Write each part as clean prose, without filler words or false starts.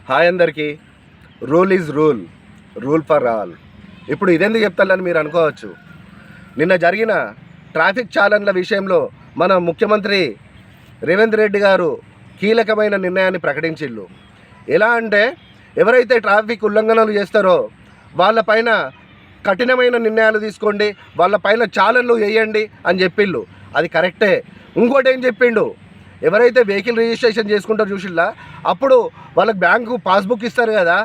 Hi అందరికీ. Rule is rule, rule for all. ఇప్పుడు ఇదెందుకు చెప్తానని మీరు అనుకోవచ్చు. నిన్న జరిగిన ట్రాఫిక్ చాలన్ల విషయంలో మన ముఖ్యమంత్రి రేవంత్ రెడ్డి గారు కీలకమైన నిర్ణయాన్ని ప్రకటించిళ్ళు. ఎలా అంటే ఎవరైతే ట్రాఫిక్ ఉల్లంఘనలు చేస్తారో వాళ్ళపైన కఠినమైన నిర్ణయాలు తీసుకోండి, వాళ్ళపైన చాలన్లు వేయండి అని చెప్పిళ్ళు. అది కరెక్టే. ఇంకోటి ఏం చెప్పిండు, ఎవరైతే వెహికల్ రిజిస్ట్రేషన్ చేసుకుంటారో చూసిల్లా, అప్పుడు వాళ్ళకి బ్యాంకు పాస్బుక్ ఇస్తారు కదా,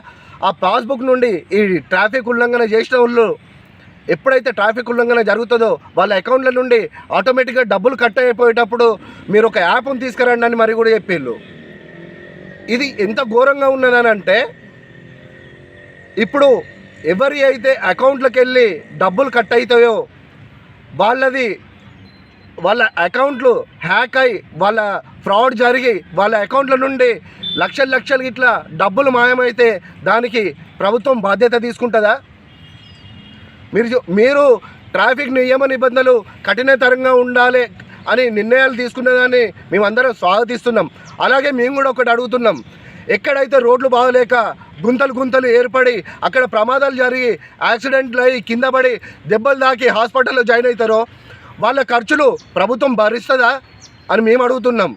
ఆ పాస్బుక్ నుండి ఈ ట్రాఫిక్ ఉల్లంఘన చేసిన వాళ్ళు ఎప్పుడైతే ట్రాఫిక్ ఉల్లంఘన జరుగుతుందో వాళ్ళ అకౌంట్ల నుండి ఆటోమేటిక్గా డబ్బులు కట్ అయిపోయేటప్పుడు మీరు ఒక యాప్ను తీసుకురండి అని మరి కూడా చెప్పిళ్ళు. ఇది ఎంత ఘోరంగా ఉన్నదనంటే, ఇప్పుడు ఎవరి అయితే అకౌంట్లకు వెళ్ళి డబ్బులు కట్ అవుతాయో వాళ్ళ అకౌంట్లు హ్యాక్ అయి వాళ్ళ ఫ్రాడ్ జరిగి వాళ్ళ అకౌంట్ల నుండి లక్షలు ఇట్లా డబ్బులు మాయమైతే దానికి ప్రభుత్వం బాధ్యత తీసుకుంటుందా? మీరు ట్రాఫిక్ నియమ నిబంధనలు కఠినతరంగా ఉండాలి అని నిర్ణయాలు తీసుకున్నదాన్ని మేమందరం స్వాగతిస్తున్నాం. అలాగే మేము కూడా ఒకటి అడుగుతున్నాం, ఎక్కడైతే రోడ్లు బాగలేక గుంతలు ఏర్పడి అక్కడ ప్రమాదాలు జరిగి యాక్సిడెంట్లు అయ్యి కింద పడి దెబ్బలు తాకి హాస్పిటల్లో జాయిన్ అవుతారో వాళ్ళ ఖర్చులు ప్రభుత్వం భరిస్తుందా అని మేము అడుగుతున్నాం.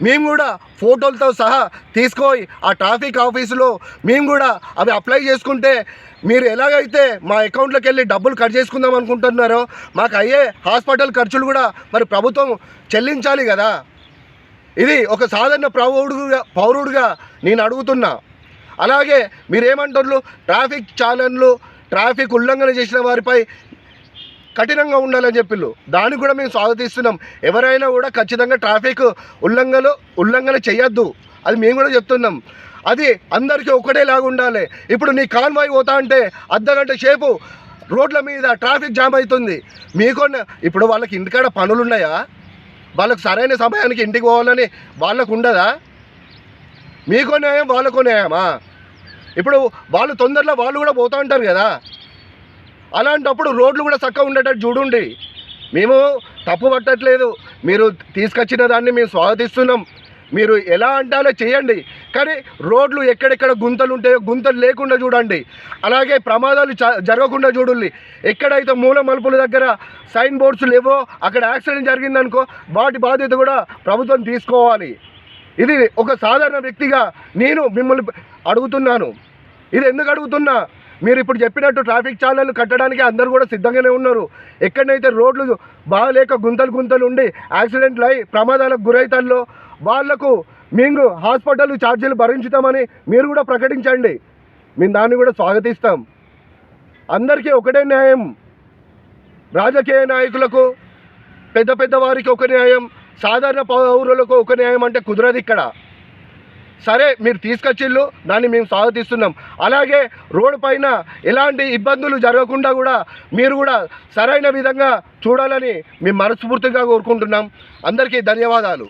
మేము కూడా ఫోటోలతో సహా తీసుకొని ఆ ట్రాఫిక్ ఆఫీసులో మేము కూడా అవి అప్లై చేసుకుంటే మీరు ఎలాగైతే మా అకౌంట్లోకి వెళ్ళి డబ్బులు కట్ చేసుకుందాం అనుకుంటున్నారో మాకు అయ్యే హాస్పిటల్ ఖర్చులు కూడా మరి ప్రభుత్వం చెల్లించాలి కదా. ఇది ఒక సాధారణ పౌరుడుగా నేను అడుగుతున్నా. అలాగే మీరేమంటారు, ట్రాఫిక్ చాలన్లు ట్రాఫిక్ ఉల్లంఘన చేసిన వారిపై కఠినంగా ఉండాలని చెప్పిళ్ళు. దాన్ని కూడా మేము స్వాగతిస్తున్నాం. ఎవరైనా కూడా ఖచ్చితంగా ట్రాఫిక్ ఉల్లంఘన చేయొద్దు, అది మేము కూడా చెప్తున్నాం. అది అందరికీ ఒకటేలాగా ఉండాలి. ఇప్పుడు నీ కాన్వాయ్ పోతా అంటే అర్ధగంట సేపు రోడ్ల మీద ట్రాఫిక్ జామ్ అవుతుంది. ఇప్పుడు వాళ్ళకి ఇంటికాడ పనులు ఉన్నాయా? వాళ్ళకు సరైన సమయానికి ఇంటికి పోవాలని వాళ్ళకు ఉండదా? మీకో న్యాయం వాళ్ళకో న్యాయమా? ఇప్పుడు వాళ్ళు తొందరలో వాళ్ళు కూడా పోతూ ఉంటారు కదా. అలాంటప్పుడు రోడ్లు కూడా చక్కగా ఉండేటట్టు చూడండి. మేము తప్పు పట్టట్లేదు, మీరు తీసుకొచ్చిన దాన్ని మేము స్వాగతిస్తున్నాం. మీరు ఎలా అంటాలో చేయండి, కానీ రోడ్లు ఎక్కడెక్కడ గుంతలు ఉంటాయో గుంతలు లేకుండా చూడండి. అలాగే ప్రమాదాలు జరగకుండా చూడండి. ఎక్కడైతే మూల మలుపుల దగ్గర సైన్ బోర్డ్స్ లేవో అక్కడ యాక్సిడెంట్ జరిగిందనుకో వాటి బాధ్యత కూడా ప్రభుత్వం తీసుకోవాలి. ఇది ఒక సాధారణ వ్యక్తిగా నేను మిమ్మల్ని అడుగుతున్నాను. ఇది ఎందుకు అడుగుతున్నా, మీరు ఇప్పుడు చెప్పినట్టు ట్రాఫిక్ చాలన్లు కట్టడానికి అందరూ కూడా సిద్ధంగానే ఉన్నారు. ఎక్కడైతే రోడ్లు బాగలేక గుంతలు ఉండి యాక్సిడెంట్లు అయి ప్రమాదాలకు గురైతాల్లో వాళ్లకు మేము హాస్పిటల్ ఛార్జీలు భరించుతామని మీరు కూడా ప్రకటించండి. మేము దాన్ని కూడా స్వాగతిస్తాం. అందరికీ ఒకటే న్యాయం. రాజకీయ నాయకులకు పెద్ద వారికి ఒక న్యాయం, సాధారణ పౌరులకు ఒక న్యాయం అంటే కుదరదు ఇక్కడ. సరే, మీరు తీసుకొచ్చిళ్ళు, దాన్ని మేము స్వాగతిస్తున్నాం. అలాగే రోడ్డు పైన ఎలాంటి ఇబ్బందులు జరగకుండా కూడా మీరు కూడా సరైన విధంగా చూడాలని మేము మనస్ఫూర్తిగా కోరుకుంటున్నాం. అందరికీ ధన్యవాదాలు.